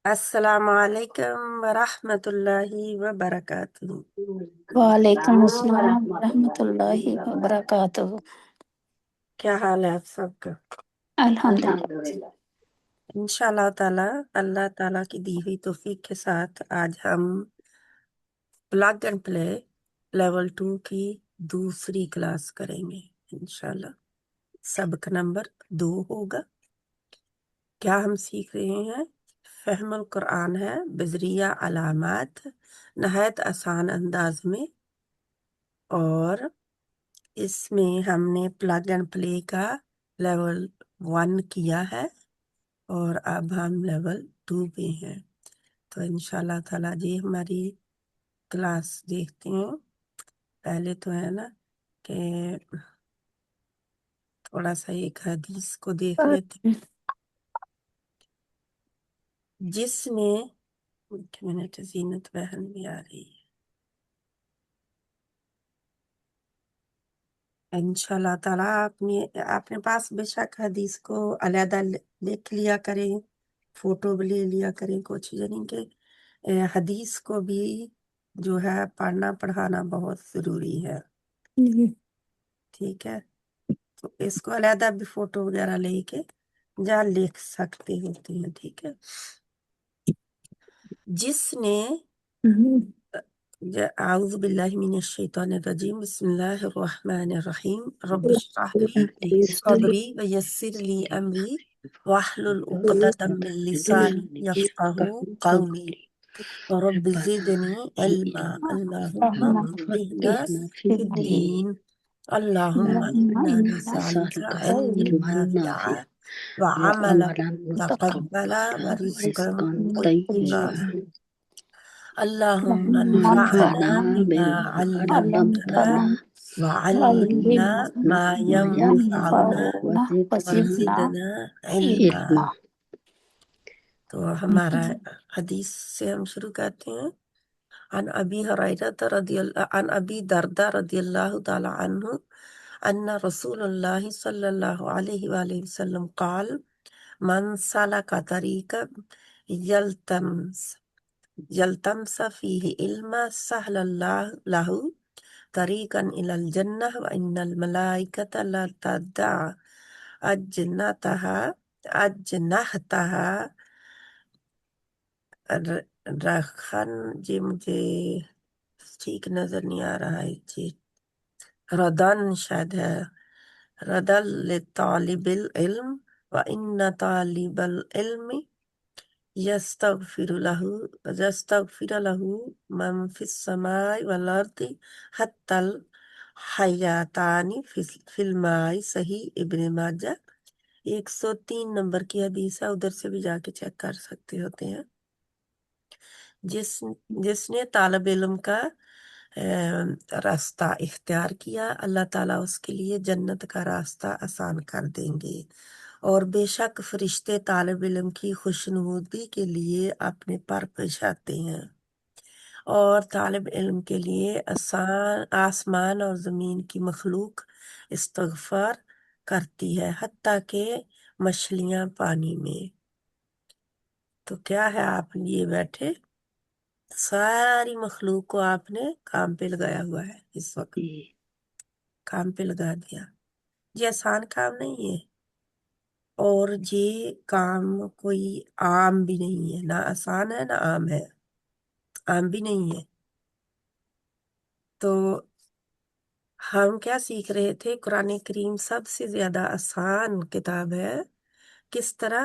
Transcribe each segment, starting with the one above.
السلام علیکم ورحمۃ اللہ وبرکاتہ۔ وعلیکم السلام ورحمۃ اللہ وبرکاتہ۔ کیا حال ہے آپ سب کا؟ الحمدللہ۔ انشاءاللہ تعالی اللہ تعالیٰ کی دی ہوئی توفیق کے ساتھ آج ہم پلگ اینڈ پلے لیول 2 کی دوسری کلاس کریں گے انشاءاللہ۔ سبق نمبر 2 ہوگا۔ کیا ہم سیکھ رہے ہیں؟ فہم القرآن ہے بذریعہ علامات، نہایت آسان انداز میں، اور اس میں ہم نے پلگ اینڈ پلے کا لیول 1 کیا ہے اور اب ہم لیول 2 پہ ہیں۔ تو انشاءاللہ تعالیٰ جی ہماری کلاس دیکھتے ہیں۔ پہلے تو ہے نا کہ تھوڑا سا ایک حدیث کو دیکھ لیتے ہیں۔ جس نے ایک منٹ، زینت بہن بھی آ رہی ہے۔ انشاءاللہ تعالیٰ اپنے پاس بے شک حدیث کو علیحدہ لکھ لیا کریں، فوٹو بھی لے لیا کریں، کچھ یعنی کہ حدیث کو بھی جو ہے پڑھنا پڑھانا بہت ضروری ہے، ٹھیک ہے؟ تو اس کو علیحدہ بھی فوٹو وغیرہ لے کے جہاں لکھ سکتے ہوتے ہیں، ٹھیک ہے؟ جس نے اعوذ باللہ من الشیطان الرجیم، بسم اللہ الرحمن الرحیم، رب اشرح لی صدری ویسر لی امری واحلل عقدۃ من لسانی یفقہوا قولی رب زدنی علما اللہم فقہنا فی الدین اللہم انا نسألک علما نافعا وعملا متقبلا ورزقا طیبا اللہم انفعنا بما علمتنا وعلمنا ما ينفعنا وزدنا علما۔ تو ہمارا حدیث سے ہم شروع کرتے ہیں۔ عن ابی دردہ رضی اللہ تعالی عنہ ان رسول اللہ صلی اللہ علیہ وآلہ وسلم قال من سلک طریقا یلتمس فیہ علما سہل اللہ لہ طریقا الی الجنہ وان الملائکۃ لتدع اجنحتہا رخن، جی مجھے ٹھیک نظر نہیں آ رہا ہے جی، ردن شاید ہے، ردل لطالب العلم وان طالب العلم یستغفر له من فی السماء والارض حتی الحیاتان فی الماء، صحیح ابن ماجہ 103 نمبر کی حدیث ہے، ادھر سے بھی جا کے چیک کر سکتے ہوتے ہیں۔ جس نے طالب علم کا راستہ اختیار کیا، اللہ تعالیٰ اس کے لیے جنت کا راستہ آسان کر دیں گے، اور بے شک فرشتے طالب علم کی خوشنودی کے لیے اپنے پر پیش آتے ہیں، اور طالب علم کے لیے آسمان اور زمین کی مخلوق استغفار کرتی ہے، حتیٰ کہ مچھلیاں پانی میں۔ تو کیا ہے، آپ لیے بیٹھے ساری مخلوق کو آپ نے کام پہ لگایا ہوا ہے، اس وقت کام پہ لگا دیا۔ یہ آسان کام نہیں ہے، اور یہ کام کوئی عام بھی نہیں ہے، نہ آسان ہے نہ عام ہے، عام بھی نہیں ہے۔ تو ہم کیا سیکھ رہے تھے؟ قرآن کریم سب سے زیادہ آسان کتاب ہے۔ کس طرح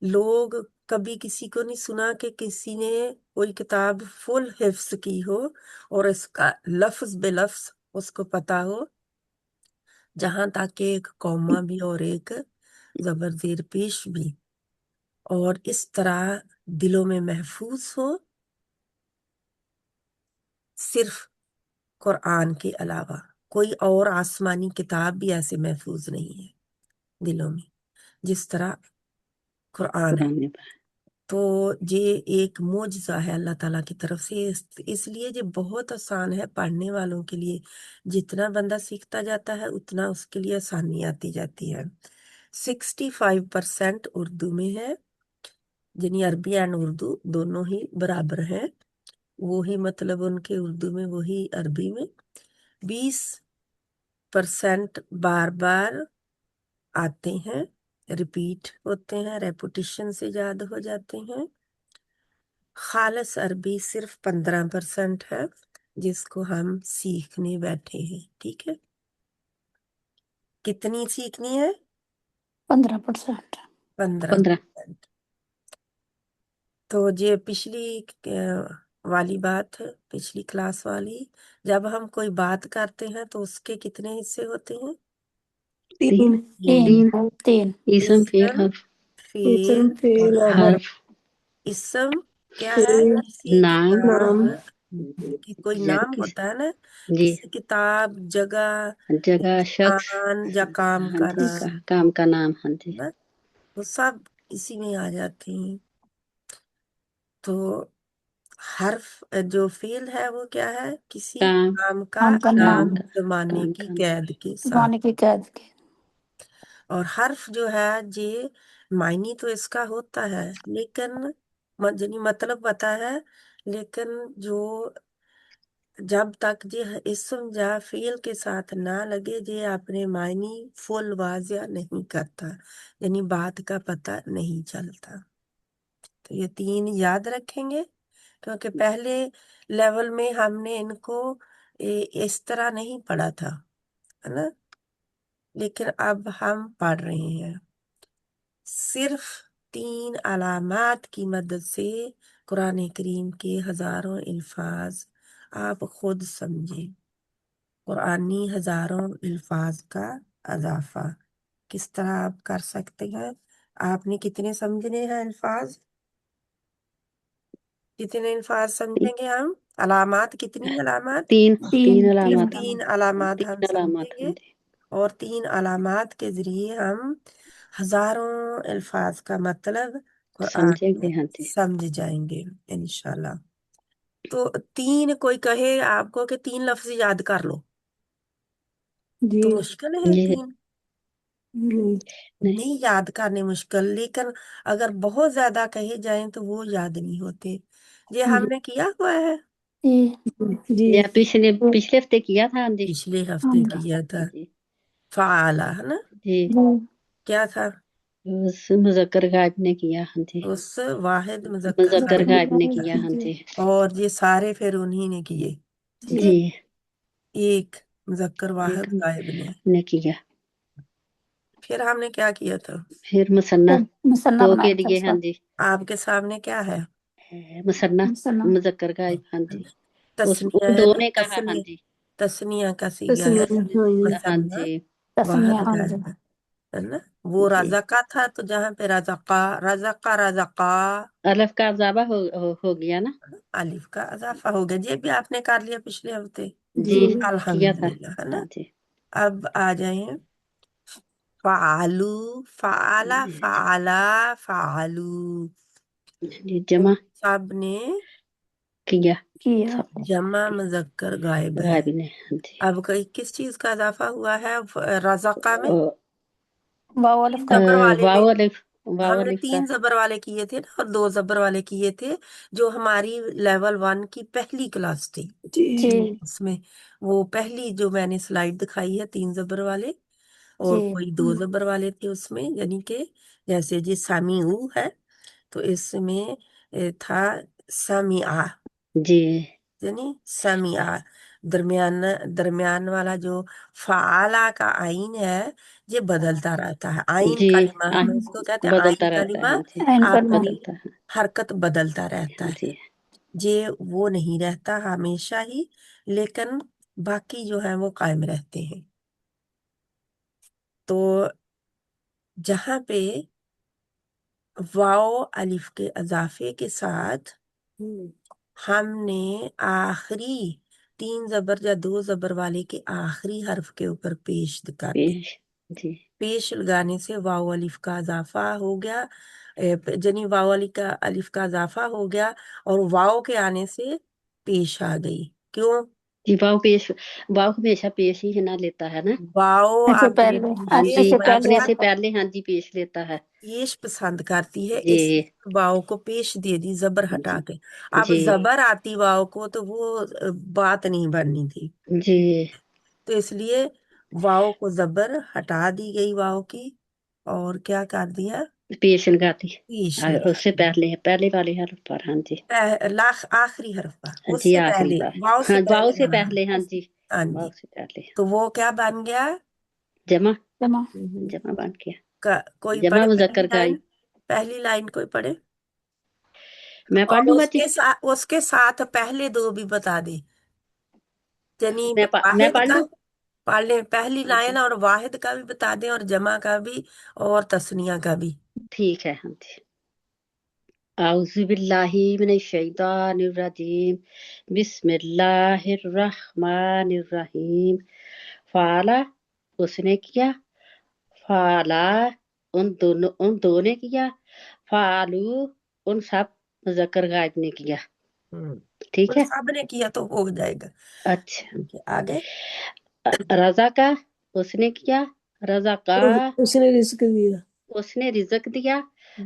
لوگ کبھی کسی کو نہیں سنا کہ کسی نے کوئی کتاب فل حفظ کی ہو اور اس کا لفظ بے لفظ اس کو پتا ہو، جہاں تک کہ ایک کوما بھی اور ایک زبر زیر پیش بھی، اور اس طرح دلوں میں محفوظ ہو، صرف قرآن کے علاوہ کوئی اور آسمانی کتاب بھی ایسے محفوظ نہیں ہے دلوں میں جس طرح قرآن ہے۔ تو یہ ایک معجزہ ہے اللہ تعالیٰ کی طرف سے، اس لیے یہ بہت آسان ہے پڑھنے والوں کے لیے۔ جتنا بندہ سیکھتا جاتا ہے اتنا اس کے لیے آسانی آتی جاتی ہے۔ 65% اردو میں ہے यानी अरबी एंड उर्दू दोनों ही बराबर हैं, वही मतलब उनके उर्दू में वही अरबी में। 20% बार बार आते हैं, रिपीट होते हैं, रेपुटेशन से याद हो जाते हैं। खालिस अरबी सिर्फ 15% है, जिसको हम सीखने बैठे हैं। ठीक है, कितनी सीखनी है? 15%। 15%। तो ये पिछली वाली बात है, पिछली क्लास वाली। जब हम कोई बात करते हैं तो उसके कितने हिस्से होते हैं? 3। तीन। तीन। इसम फेल इसम, हर्फ। फेल और हर्फ। हर्फ। इसम क्या है? फेल, किसी नाम। किताब की कोई नाम किस होता है ना, जी किसी किताब, जगह, जगह, शख्स। इंसान या काम हाँ का जी, नाम, काम का नाम। हाँ जी। ना, वो सब इसी में आ जाते हैं। तो हर्फ जो फेल है वो क्या है? किसी काम काम का काम का काम नाम नाम। का जमाने काम की का कैद के साथ। जमाने की कैद के। और हर्फ जो है ये मायने तो इसका होता है, लेकिन यानी मतलब पता है, लेकिन जो जब तक ये इसम या फेल के साथ ना लगे ये अपने मायने फुल वाजिया नहीं करता, यानी बात का पता नहीं चलता। तो ये 3 याद रखेंगे, क्योंकि पहले लेवल में हमने इनको इस तरह नहीं पढ़ा था, है ना, लेकिन अब हम पढ़ रहे हैं। सिर्फ 3 अलामात की मदद से कुरान करीम के हजारों अल्फाज आप खुद समझें। कुरानी हजारों अल्फाज का अजाफा किस तरह आप कर सकते हैं? आपने कितने समझने हैं अल्फाज? कितने अल्फाज समझेंगे हम? अलामात, कितनी अलामात? तीन। तीन। सिर्फ अलामत। 3 अलामात हम अलामत। हाँ समझेंगे, जी, और 3 अलामात के जरिए हम हजारों अल्फाज का मतलब कुरान में समझेंगे। हाँ जी समझ जाएंगे इंशाल्लाह। तो 3 कोई कहे आपको कि 3 लफ्ज याद कर लो, तो जी। मुश्किल है ये 3? नहीं। नहीं नहीं याद करने मुश्किल, लेकिन अगर बहुत ज्यादा कहे जाएं तो वो याद नहीं होते। ये हमने किया हुआ है, जी। ये पिछले पिछले हफ्ते किया था। हाँ जी। पिछले हाँ हफ्ते जी। किया था। जी फाला है ना, जी। क्या था? उस मुजक्कर गायब ने किया। हाँ जी, उस वाहिद मुजक्कर मुजक्कर गायब गायब ने ने किया, किया। हाँ जी और ये सारे फिर उन्हीं ने किए। ठीक है, जी। एक मुजक्कर एक वाहिद गायब ने। ने किया। फिर हमने क्या किया था? फिर मुसन्ना मुसन्ना दो के बनाया था लिए। हाँ उसका। जी, आपके सामने क्या है? Muthanna Muthanna. मुजक्कर गायब। हाँ जी, उस तस्निया उन है दो ना, ने कहा। हाँ तस्निया, जी, तस्निया का सीगा है हाँ मसन्ना, जी वाहिद तस्नीया। हाँ जी। गायब है ना। वो जी। रज़का था, तो जहाँ पे रज़का, रज़का रज़का, अलफ का अजाबा हो गया ना। अलिफ का इजाफा हो गया। ये भी आपने कर लिया पिछले हफ्ते, जी जी। किया था। अल्हम्दुलिल्लाह, है हाँ ना। जी अब आ जाए फ़ालू, फ़ाला फ़ाला फ़ालू, जी। तो जमा सब ने किया। किया। सबने जमा मुजक्कर गायब है। गायब ने। हाँ जी। अब किस चीज का इजाफा हुआ है रज़का में? वाव अलिफ 3 का। जबर वाले में। वाव अलिफ। वाव हमने अलिफ का। 3 जबर वाले किए थे ना, और 2 जबर वाले किए थे, जो हमारी लेवल 1 की पहली क्लास थी जी। उसमें। वो पहली जो मैंने स्लाइड दिखाई है 3 जबर वाले, जी। और कोई 2 जबर वाले थे उसमें, यानी कि जैसे जी सामीऊ है, तो इसमें था समिआ, जी यानी समिआ। दरमियान दरमियान वाला जो फाला का आइन है, ये बदलता रहता है। आइन जी। कलिमा आ, हम उसको कहते हैं, आइन बदलता रहता है। कलिमा हाँ जी, एन करना। अपनी बदलता है। हरकत बदलता रहता हाँ है। जी ये वो नहीं रहता हमेशा ही, लेकिन बाकी जो है वो कायम रहते हैं। तो जहाँ पे वाओ अलिफ के इजाफे के साथ हमने आखिरी 3 जबर या 2 जबर वाले के आखिरी हर्फ के ऊपर पेश कर दी। पेश। जी पेश लगाने से वाव अलिफ का इजाफा हो गया, जनी वाव अलिफ का इजाफा हो गया, और वाव के आने से पेश आ गई। क्यों? जी। वाव पेश। वाव हमेशा पेश ही है ना लेता है ना। वाव ऐसे अपने पहले। हाँ पीछे जी, ऐसे पहले अपने मजहत, से आता। पहले हाँ जी पेश लेता है। पेश पसंद करती है, जी इस वाव को पेश दे दी जबर हटा के। अब जी जबर आती वाव को तो वो बात नहीं बननी थी, जी। तो इसलिए वाव को जबर हटा दी गई वाव की, और क्या कर दिया, पेश लगा दी। पेश लगा उससे दी। पहले वाले हर्फ पर। हाँ जी। लाख आखिरी हरफ पर, जी उससे आखिरी पहले बार। वाव से हाँ वाव पहले से वाला पहले। हाँ हरफ। जी। हाँ वाव जी, से पहले तो वो क्या बन गया। जमा। जमा। जमा बन गया। कोई जमा पढ़े पहली मुजक्कर का लाइन, पहली लाइन कोई पढ़े, मैं पढ़ और लूंगा जी। उसके साथ पहले दो भी बता दे, यानी मैं वाहिद पढ़ का। लूं। पढ़ लें पहली हाँ लाइन, जी और वाहिद का भी बता दें, और जमा का भी, और तस्निया का भी। ठीक है। हाँ जी। आउज़ुबिल्लाहि मिनश्शैतानिर्रजीम बिस्मिल्लाहिर्रहमानिर्रहीम। फाला उसने किया। फाला उन दो ने किया। फालू उन सब मुज़क्कर गायब ने किया। ठीक उन है। सब ने किया तो हो जाएगा। अच्छा। ठीक है, आगे। रजा का उसने किया। रजा का उसने रिस्क दिया। उसने रिजक दिया।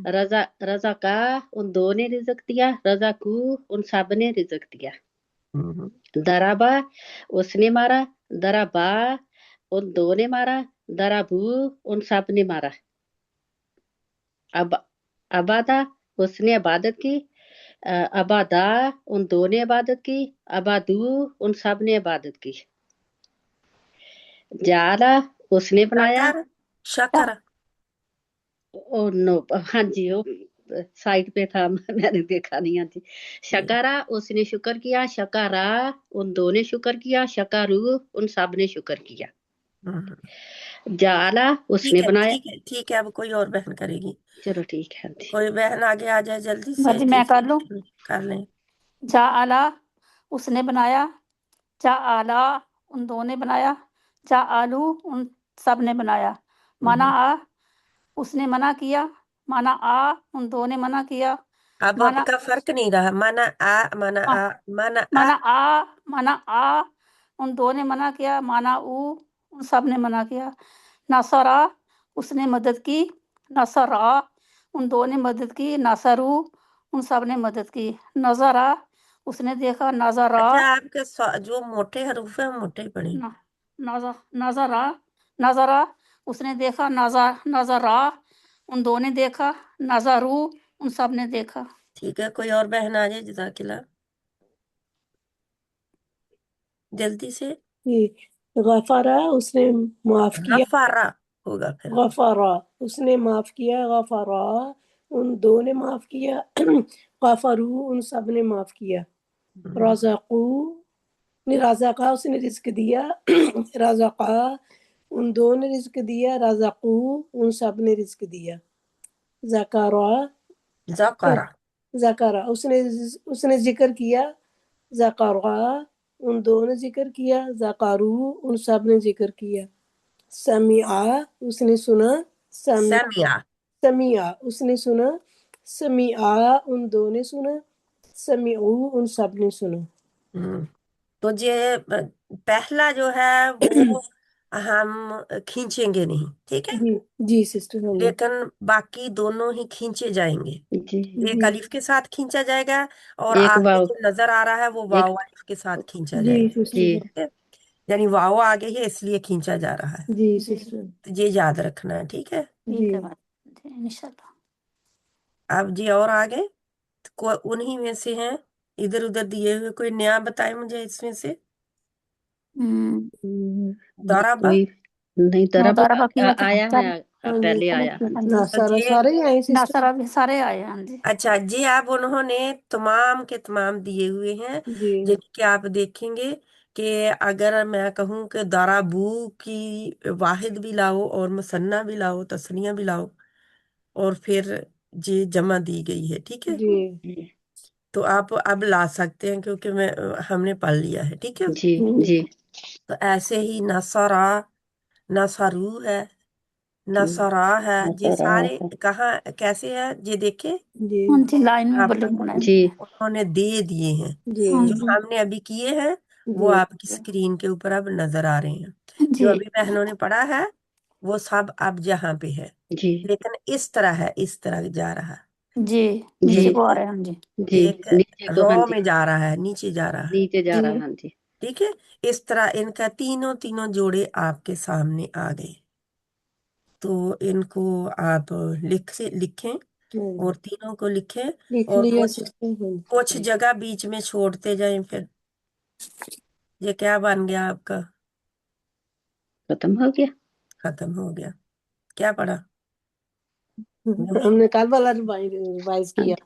रजा रजा का उन दो ने रिजक दिया। रजा को उन सब ने रिजक दिया। हम्म, दराबा उसने मारा। दराबा उन दो ने मारा। दराबू उन सब ने मारा। अब अबादा उसने इबादत की। अबादा उन दो ने इबादत की। अबादू उन सब ने इबादत की। जाला उसने बनाया। शकर, शकर। Oh no. हाँ जी वो साइड पे था। मैंने देखा नहीं। हाँ जी। शकरा उसने शुक्र किया। शकरा उन दो ने शुक्र किया। शकारू उन सब ने शुक्र किया। हम्म, जाला उसने ठीक है, बनाया। ठीक है, ठीक है, अब कोई और बहन करेगी। चलो ठीक है। हाँ जी कोई बहन आगे आ जाए जल्दी से, बाजी मैं कर लूं। कर लें। जा आला उसने बनाया। जा आला उन दो ने बनाया। जा आलू उन सब ने बनाया। माना आ उसने मना किया। माना आ उन दो ने मना किया। अब माना आपका फर्क नहीं रहा, माना आ, माना मा, आ, माना आ। माना आ उन दो ने मना किया। माना ऊ उन सब ने मना किया। नसरा उसने मदद की। नसरा उन दो ने मदद की। नसरू उन सब ने मदद की। नजरा उसने देखा। नजरा अच्छा, आपके जो मोटे हरूफ है वो मोटे ही पढ़े। न- नजरा नजरा उसने देखा। नजरा उन दो ने देखा। नजरू उन सब ने देखा। ठीक है, कोई और बहन आ जाए जज़ाकिल्लाह, जल्दी से। गफारा उसने माफ किया। गफारा होगा फिर। गफारा उसने माफ किया। गफारा उन दो ने माफ किया। गफरू उन सब ने माफ किया। रज़ाकू रज़ाका उसने रिस्क दिया। रज़ाका उन दो ने रिस्क दिया। रज़ाकू उन सब ने रिस्क दिया। ज़कारा ज़कारा। ज़कारा उसने जिक्र किया। ज़कारा उन दो ने जिक्र किया। ज़कारू उन सब ने जिक्र किया। समिआ उसने सुना। समिया। समिआ उसने सुना। समिआ उन दो ने सुना। समिऊ उन सब ने सुना। हम्म, तो ये पहला जो है वो हम खींचेंगे नहीं, ठीक है, जी जी सिस्टर। हाँ जी लेकिन बाकी दोनों ही खींचे जाएंगे। जी। एक जी अलिफ के साथ खींचा जाएगा, और एक आगे वाव। जो नजर आ रहा है वो एक वाव अलिफ के साथ खींचा जी जाएगा। जी सिस्टर। ठीक है, यानी वाव आगे है इसलिए खींचा जा रहा है, जी सिस्टर। तो ये याद रखना है, ठीक है। ठीक है जी इंशाल्लाह। अब जी और आगे, तो उन्हीं में से हैं, इधर उधर दिए हुए, कोई नया बताए मुझे इसमें से। दराबा। कोई नहीं। दरब नौतारा बाकी बता आया चल। है। हाँ जी पहले चलो आया। हाँ हाँ जी। जी तो ये, सारे ही आए सिस्टर। सारा भी सारे आए। हाँ जी अच्छा जी, अब उन्होंने तमाम के तमाम दिए हुए हैं, जी जिनके आप देखेंगे कि अगर मैं कहूँ कि दाराबू की वाहिद भी लाओ, और मुसन्ना भी लाओ, तस्निया भी लाओ, और फिर ये जमा दी गई है, ठीक है, जी जी तो आप अब ला सकते हैं, क्योंकि हमने पढ़ लिया है, ठीक है। जी जी तो ऐसे ही नसरा, नसरू है, जी। नसरा है, ये नजर आ सारे है। कहाँ कैसे है ये देखे। जी हाँ जी लाइन में आप बलून बनाए। जी उन्होंने दे दिए हैं, जी हाँ जो जी हमने अभी किए हैं वो जी आपकी स्क्रीन के ऊपर अब नजर आ रहे हैं। जो जी अभी बहनों ने पढ़ा है वो सब अब जहाँ पे है, जी लेकिन इस तरह है, इस तरह जा रहा है, जी जी नीचे को आ रहे हैं हम जी। जी एक नीचे को, हाँ रॉ जी में जा रहा है, नीचे जा रहा है, नीचे जा जी रहा है, हाँ जी ठीक है। इस तरह इनका तीनों तीनों जोड़े आपके सामने आ गए, तो इनको आप लिखें और तीनों को लिखें लिख और लिया कुछ सिस्टर। कुछ जगह बीच में छोड़ते जाएं। फिर ये क्या बन गया आपका? खत्म हो गया। खत्म हो गया। क्या पढ़ा? वही हमने कल वाला रिवाइज हाँ किया। जी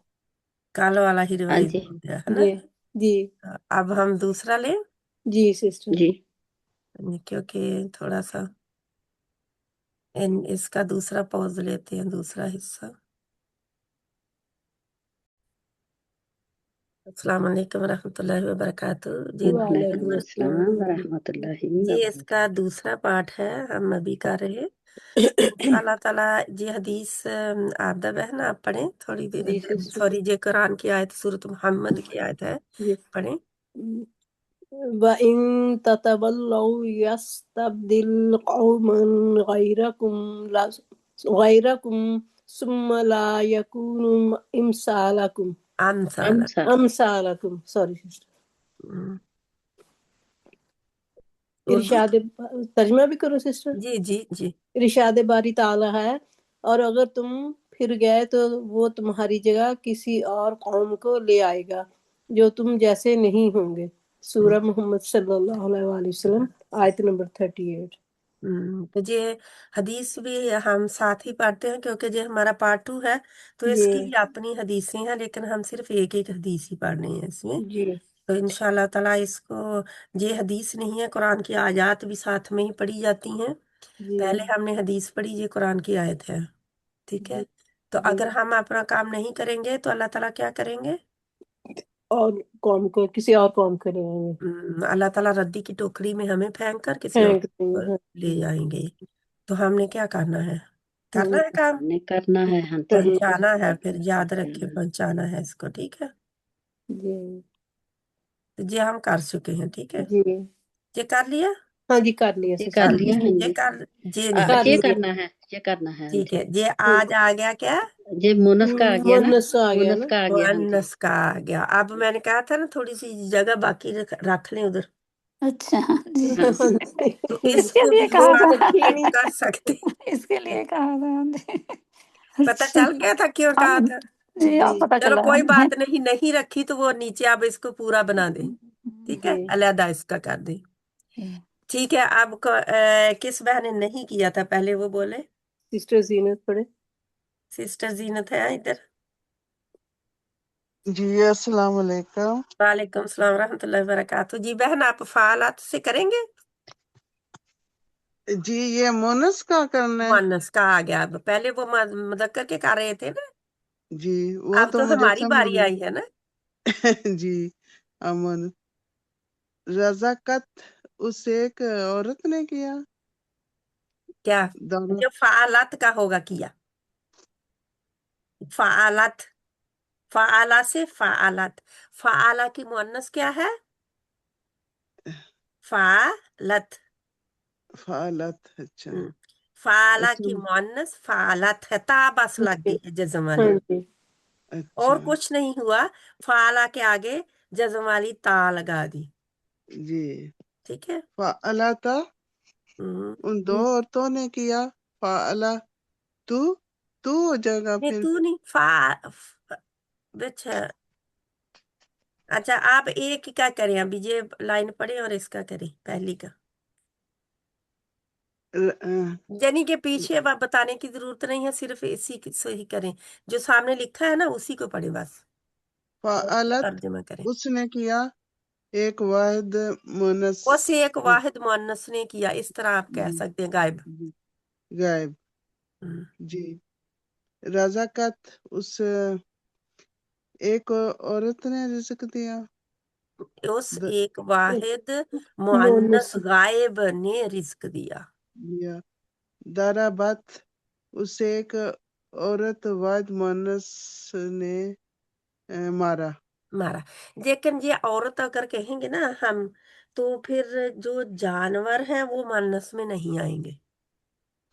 काल वाला ही हाँ रिवाइज जी हो गया है ना। जी जी अब हम दूसरा लें, जी सिस्टर। जी क्योंकि थोड़ा सा इसका दूसरा पॉज लेते हैं, दूसरा हिस्सा। अस्सलाम वालेकुम रहमतुल्लाहि व बरकातुहू जी। वालेकुम अस्सलाम अस्सलाम। वरहमतुल्लाहि जी वबरकातुहू। इसका दूसरा पार्ट है, हम अभी कर रहे हैं। अल्लाह ताला जी हदीस आपदा बहन आप पढ़ें थोड़ी देर, जी सिस्टर। सॉरी ये कुरान की आयत सूरत मुहम्मद की आयत है, जी पढ़ें। वइन ततवल्लौ यस्तब्दिल कौमन गैरकुम सुम्मा ला यकूनु इमसालकुम अमसाल अमसालकुम। Sorry sister. उर्दू। इरशाद तर्जमा भी करो सिस्टर। जी जी जी। इरशाद बारी ताला है, और अगर तुम फिर गए तो वो तुम्हारी जगह किसी और कौम को ले आएगा जो तुम जैसे नहीं होंगे। सूरह मोहम्मद सल्लल्लाहु अलैहि वसल्लम आयत नंबर 38। तो ये हदीस भी हम साथ ही पढ़ते हैं, क्योंकि ये हमारा पार्ट 2 है, तो जी इसकी भी अपनी हदीसें हैं, लेकिन हम सिर्फ एक एक हदीस ही पढ़ रहे हैं इसमें। जी तो इंशाल्लाह ताला इसको, ये हदीस नहीं है, कुरान की आयत भी साथ में ही पढ़ी जाती हैं। जी पहले हमने हदीस पढ़ी, ये कुरान की आयत है, ठीक है। जी तो जी। अगर हम अपना काम नहीं करेंगे तो अल्लाह ताला क्या करेंगे? और कौम को किसी और कौम को ले आएंगे। अल्लाह ताला रद्दी की टोकरी में हमें फेंक कर किसी और फेंक देंगे, पर हाँ। ले जाएंगे। तो हमने क्या करना है? करना है काम, हमने करना है, हाँ जी पहुंचाना है, फिर याद रखे पहुंचाना। पहुंचाना है इसको, ठीक है। जी तो ये हम कर चुके हैं, ठीक है। जी। ये कर लिया, हाँ जी कर लिया ये कर सिस्टर। लिया, हाँ ये जी कर, ये नहीं, कर ये लिया। करना है, ये करना है, हाँ ठीक जी है। ये आज आ गया क्या? ये मुनस का आ गया ना, मुन्नस आ गया मुनस ना। का आ गया, हाँ जी मुअन्नस का आ गया। अब मैंने कहा था ना थोड़ी सी जगह बाकी रख लें उधर, अच्छा जी। हाँ जी तो इसके इसको लिए भी कहा वो था रखी हम नहीं। कर सकते हैं। इसके लिए कहा था जी। पता अच्छा चल गया था क्यों कहा अब था। जी अब जी पता चलो चला कोई है। बात नहीं, नहीं रखी तो वो नीचे आप इसको पूरा बना दें, ठीक है, जी अलहदा इसका कर दें। जी। ठीक है। अब किस बहन ने नहीं किया था पहले, वो बोले। सिस्टर जीनत पढ़े। सिस्टर जीनत है इधर। जी अस्सलाम वालेकुम। वालेकुम सलाम रहमतुल्लाहि व बरकातुहू। जी बहन आप फालात से करेंगे। जी ये मोनस का करना है। मुअन्नस का आ गया। अब पहले वो मुदक्कर के कर रहे थे ना, जी वो अब तो तो मुझे हमारी समझ बारी आई है ना। में जी अमन रजाकत उस एक औरत ने किया क्या? दोनों। जो फालात का होगा किया, फालात, फाला से फालात। फाला की मुअन्नस क्या है? फालत। फालत। अच्छा फाला की उसमें मुअन्नस फालत है, ता बस लग जी गई है जज्म हाँ वाली, जी अच्छा और कुछ नहीं हुआ। फाला के आगे जज्म वाली ता लगा दी, जी ठीक है। फाला था हम्म, उन दो औरतों ने किया। फाला तू तू हो जाएगा ये फिर। तू नहीं, अच्छा अच्छा, आप एक का करें, अभी ये लाइन पढ़े और इसका करें पहली का, यानी के पीछे अब बताने की जरूरत नहीं है, सिर्फ इसी से ही करें, जो सामने लिखा है ना उसी को पढ़े बस, और फालत तर्जुमा करें। उसने किया एक वाहिद मुनस उस एक वाहिद मुअन्नस ने किया, इस तरह आप कह जी सकते हैं, गायब। जी गायब हम्म, जी रजाकत उस एक औरत ने रिज़्क दिया। उस द- एक वाहिद मोनस मुअन्नस गायब ने रिज्क दिया। दिया दाराबत उस एक औरत वाद मुअन्नस ने मारा। मारा। लेकिन ये औरत अगर कहेंगे ना हम, तो फिर जो जानवर हैं वो मुअन्नस में नहीं आएंगे,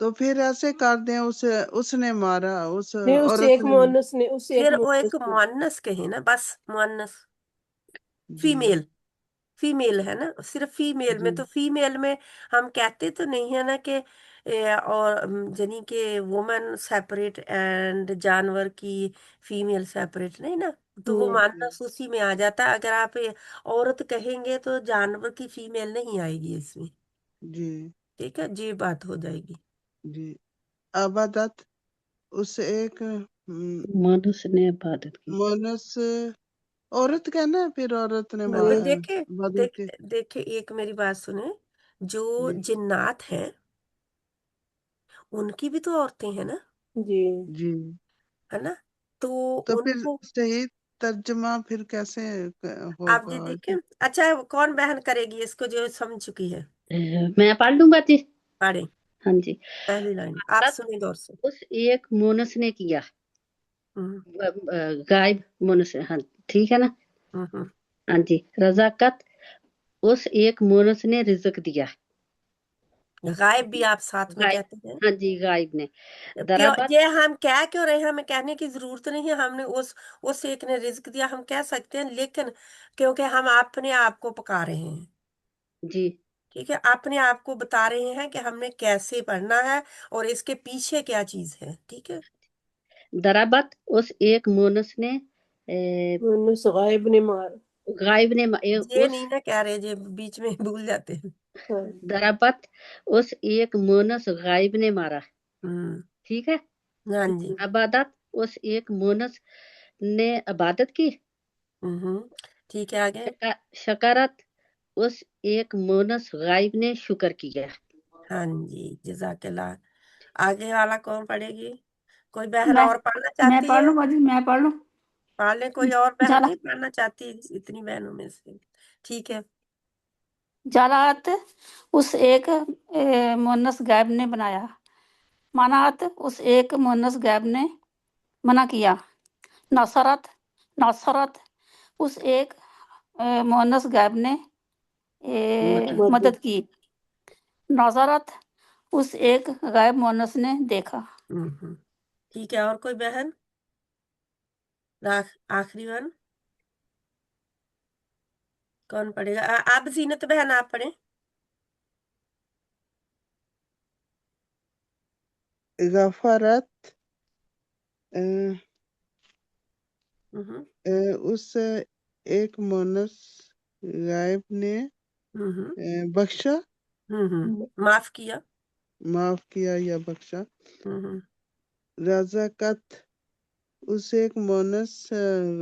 تو پھر ایسے کر دیں اس نے مارا، اس نہیں، اس عورت ایک نے مونس نے، اس ایک پھر وہ مونس ایک نے. مؤنث کہیں نا، بس مؤنث، جی فیمیل، فیمیل ہے نا، صرف فیمیل میں، جی تو فیمیل میں ہم کہتے تو نہیں ہے نا کہ اور یعنی کہ وومن سیپریٹ اینڈ جانور کی فیمیل سیپریٹ، نہیں نا، تو وہ نہیں. مؤنث اسی میں آ جاتا ہے۔ اگر آپ عورت کہیں گے تو جانور کی فیمیل نہیں آئے گی اس میں، جی ٹھیک ہے جی، بات ہو جائے گی۔ جی عبادت اس ایک مانوس نے عبادت کی۔ مونس عورت کہنا ہے، پھر عورت نے نہیں. دیکھیں، عبادت کی۔ دیکھیں ایک میری بات سنیں، جو جی جنات ہیں ان کی بھی تو عورتیں ہیں نا، جی جی ہے نا، تو تو ان پھر کو صحیح ترجمہ پھر کیسے آپ جی ہوگا؟ دیکھیں۔ اچھا کون بہن کرے گی اس کو جو سمجھ چکی ہے؟ میں پڑھ لوں گا جی۔ پڑھیں ہاں جی۔ پہلی لائن، آپ سنیں غور سے۔ اس ایک مونس نے کیا، ہم، غائب مونس، ہاں ٹھیک ہے نا۔ ہم، ہم۔ ہاں جی۔ رزاقت اس ایک مونس نے رزق دیا، غائب بھی آپ ساتھ میں غائب، کہتے ہیں؟ ہاں جی غائب نے۔ کیوں درابت، یہ ہم کہہ کیوں رہے ہیں؟ ہمیں کہنے کی ضرورت نہیں ہے، ہم نے اس ایک نے رزق دیا ہم کہہ سکتے ہیں، لیکن کیونکہ ہم اپنے آپ کو پکا رہے ہیں، جی ٹھیک ہے، اپنے آپ کو بتا رہے ہیں کہ ہم نے کیسے پڑھنا ہے اور اس کے پیچھے کیا چیز ہے، ٹھیک ہے۔ درابت اس ایک مونس نے مونس غائب نے مار. غائب نے یہ اس نہیں نا کہہ رہے، جو بیچ میں بھول جاتے ہیں۔ ہاں. درابت اس ایک مونس غائب نے مارا، ہم، ٹھیک ہے۔ ہاں جی، عبادت اس ایک مونس نے عبادت کی، ہم، ٹھیک ہے، آگے۔ شکارت اس ایک مونس غائب نے شکر کیا۔ ہاں جی، جزاک اللہ۔ آگے والا کون پڑھے گی؟ کوئی بہن میں اور پڑھنا میں چاہتی پڑھ ہے؟ لوں باجی، میں پڑھ لوں۔ پڑھ لیں، کوئی اور بہن جالا نہیں پڑھنا چاہتی اتنی بہنوں میں سے؟ ٹھیک ہے۔ جالات اس ایک مونس غائب نے بنایا، منات اس ایک مونس غائب نے منع کیا، نصرت نصرت اس ایک مونس غائب نے مدد کی، نظرت اس ایک غائب مونس نے دیکھا۔ ہم، ٹھیک ہے، اور کوئی بہن؟ آخری ون کون پڑھے گا؟ آپ زینت بہن آپ پڑھیں۔ غفرت ہم، اس ایک مونس غائب نے ہم، بخشا، معاف کیا۔ معاف کیا یا بخشا۔ ہم، رزاقت اس ایک مونس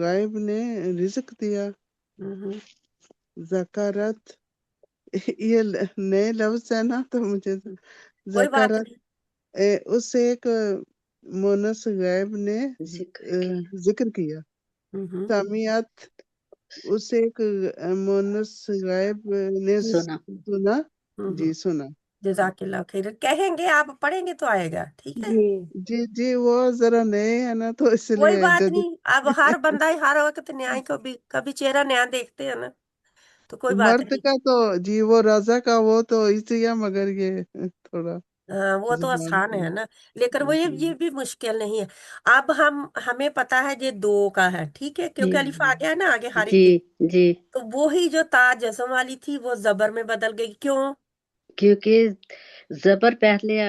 غائب نے رزق دیا۔ ہم، زکارت یہ نئے لفظ ہے نا، تو مجھے کوئی بات زکارت نہیں۔ اس ایک مونس غائب نے ذکر کیا۔ ہم، سامیات اس ایک مونس غائب نے سنا، سنا، جی ہم، سنا۔ جزاک اللہ خیر، کہیں گے آپ پڑھیں گے تو آئے گا، ٹھیک ہے، جی جی جی وہ ذرا نئے ہیں نا، تو اس کوئی لیے بات جد نہیں۔ اب ہر بندہ ہی ہر وقت نیا کو بھی کبھی چہرہ نیا دیکھتے ہیں نا، تو کوئی بات مرد نہیں۔ کا تو جی وہ رضا کا وہ تو ایزی ہے، مگر یہ تھوڑا ہاں وہ تو زبان آسان ہے نا، لیکن وہ جی یہ بھی مشکل نہیں ہے۔ اب ہمیں پتا ہے یہ دو کا ہے، ٹھیک ہے، جی کیونکہ الف آ گیا ہے نا آگے حرف جی کے، جی، تو وہی جو تا جزم والی تھی وہ زبر میں بدل گئی، کیوں؟ کیونکہ زبر پہلے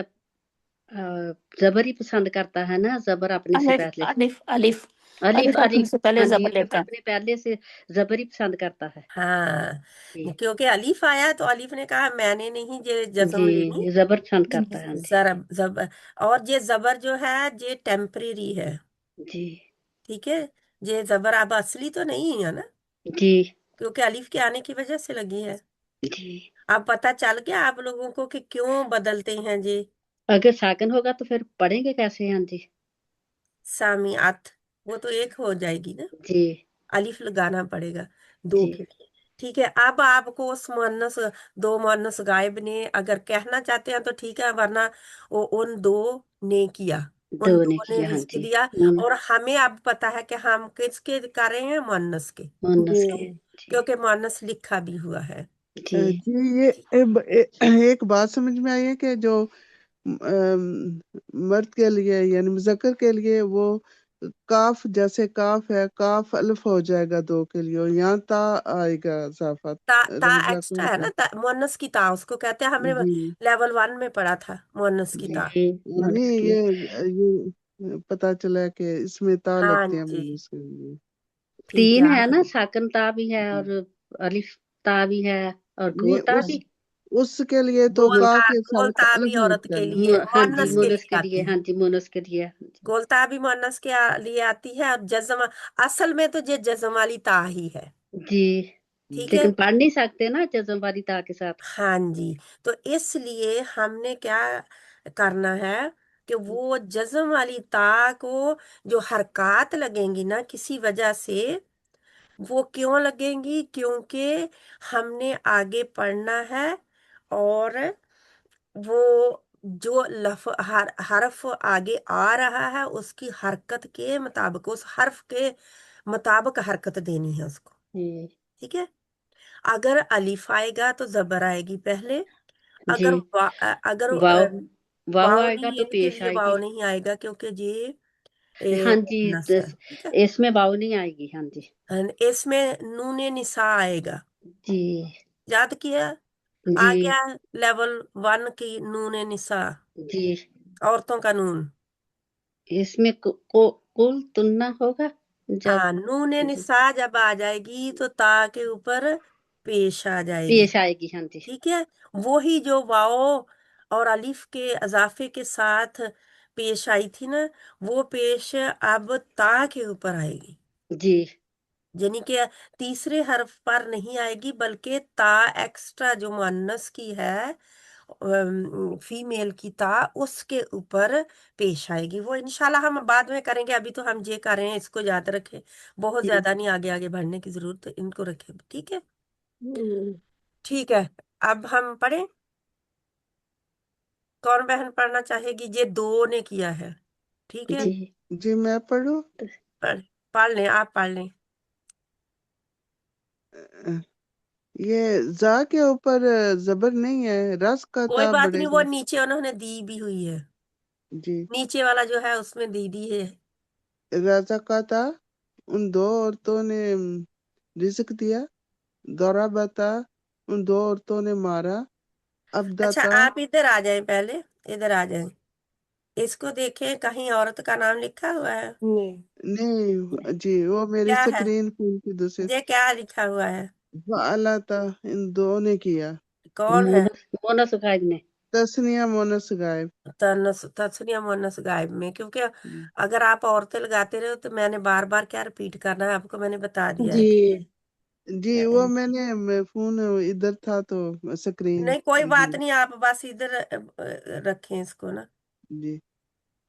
زبر ہی پسند کرتا ہے نا، زبر اپنے سے الف پہلے، الف الف الف الف اپنے الف، سے پہلے ہاں جی، زبر الف لیتا ہے۔ اپنے پہلے سے زبر ہی پسند کرتا ہے ہاں جی کیونکہ الف آیا تو الف نے کہا میں نے نہیں یہ جزم لینی، جی، زبر پسند کرتا ہے ہاں جی زبر، اور یہ زبر جو ہے یہ ٹیمپریری ہے، جی ٹھیک ہے، یہ زبر اب اصلی تو نہیں ہے نا، جی کیونکہ الف کے آنے کی وجہ سے لگی ہے۔ جی۔ اب پتہ چل گیا آپ لوگوں کو کہ کیوں بدلتے ہیں جی؟ اگر ساکن ہوگا تو پھر پڑھیں گے کیسے؟ ہاں جی سامیات وہ تو ایک ہو جائے گی نا، جی الف لگانا پڑے گا دو جی کے لیے، ٹھیک ہے۔ اب آپ کو اس مؤنث دو مؤنث غائب نے اگر کہنا چاہتے ہیں تو ٹھیک ہے، ورنہ وہ ان دو نے کیا، ان دو دو نے نے کیا، ہاں رزق جی دیا، اور ہمیں اب پتا ہے کہ ہم کس کے کر رہے ہیں؟ مؤنث کے، مونس جی کے، جی کیونکہ مؤنث لکھا بھی ہوا ہے۔ جی جی یہ ایک بات سمجھ میں آئی ہے کہ جو مرد کے لیے یعنی مذکر کے لیے وہ کاف جیسے کاف ہے، کاف الف ہو جائے گا دو کے لیے، اور یہاں تا آئے گا اضافہ تا رمزہ ایکسٹرا ہے کا۔ نا، مونس کی تا اس کو کہتے ہیں، ہم نے جی لیول 1 میں پڑھا تھا مونس کی جی تا۔ جی نہیں مونس کی یہ پتہ چلا کہ اس میں تا ہاں لگتے ہیں جی مونس کے لیے۔ ٹھیک ہے تین ہے آپ نا، ساکن تا بھی ہے جی اور الف تا بھی ہے اور نہیں گوتا بھی۔ اس کے لیے تو گول کا تا، کے گول ساتھ تا بھی الف عورت لگتا کے ہے نا۔ لیے، ہاں جی مونس کے مونس لیے کے لیے، آتی ہے، ہاں جی مونس کے لیے۔ گول تا بھی مونس کے لیے آتی ہے، اور جزم اصل میں تو یہ جزم والی تا ہی ہے، جی ٹھیک ہے۔ لیکن پڑھ نہیں سکتے نا جزم والی تا کے ساتھ۔ ہاں جی، تو اس لیے ہم نے کیا کرنا ہے کہ وہ جزم والی تا کو جو حرکات لگیں گی نا کسی وجہ سے، وہ کیوں لگیں گی؟ کیونکہ ہم نے آگے پڑھنا ہے، اور وہ جو حرف آگے آ رہا ہے اس کی حرکت کے مطابق، اس حرف کے مطابق حرکت دینی ہے اس کو، جی ٹھیک ہے۔ اگر الف آئے گا تو زبر آئے گی پہلے، جی اگر اگر واو واو واو آئے گا نہیں، تو ان کے پیش لیے آئے گی۔ واو نہیں آئے گا کیونکہ یہ ہاں جی نس ہے، ٹھیک ہے۔ اس میں واو نہیں آئے گی، ہاں جی اس میں نون نساء آئے گا، جی یاد کیا؟ آ جی گیا لیول 1 کی نون نساء، جی۔ عورتوں کا نون، اس میں کل تننا ہوگا جب ہاں نون نساء جب آ جائے گی تو تا کے اوپر پیش آ جائے گی، پیش آئے گی، ہاں جی ٹھیک ہے۔ وہی جو واو اور الف کے اضافے کے ساتھ پیش آئی تھی نا، وہ پیش اب تا کے اوپر آئے گی، جی یعنی کہ تیسرے حرف پر نہیں آئے گی، بلکہ تا ایکسٹرا جو مؤنث کی ہے، فیمیل کی تا، اس کے اوپر پیش آئے گی۔ وہ انشاءاللہ ہم بعد میں کریں گے، ابھی تو ہم یہ کر رہے ہیں، اس کو یاد رکھیں، بہت زیادہ نہیں آگے آگے بڑھنے کی ضرورت، ان کو رکھیں، ٹھیک ہے۔ ٹھیک ہے، اب ہم پڑھیں، کون بہن پڑھنا چاہے گی؟ یہ 2 نے کیا ہے، ٹھیک ہے، جی جی میں پڑھوں؟ پڑھ لیں، آپ پڑھ لیں۔ یہ زا کے اوپر زبر نہیں ہے، رس کا کوئی تا بات بڑھے نہیں، وہ گا۔ نیچے انہوں نے دی بھی ہوئی ہے، جی نیچے والا جو ہے اس میں دی ہے۔ رضا کا تا، ان دو عورتوں نے رزق دیا، دورہ بتا، ان دو عورتوں نے مارا، اچھا ابدتا۔ آپ ادھر آ جائیں، پہلے ادھر آ جائیں، اس کو دیکھیں کہیں عورت کا نام لکھا ہوا ہے؟ نہیں، نہیں جی، وہ میری کیا ہے سکرین فون کی دوسری یہ کیا لکھا ہوا ہے؟ اللہ تا، ان دو نے کیا، کون ہے؟ مونس غائب نے۔ تسنیہ مونس غائب۔ تسنیہ مؤنث غائب میں، کیونکہ اگر آپ عورتیں لگاتے رہے تو میں نے بار بار کیا رپیٹ کرنا ہے، آپ کو میں نے بتا دیا ہے جی جی وہ میں فون ادھر تھا تو سکرین نہیں کوئی جی بات نہیں، آپ بس ادھر رکھیں اس کو نا۔ جی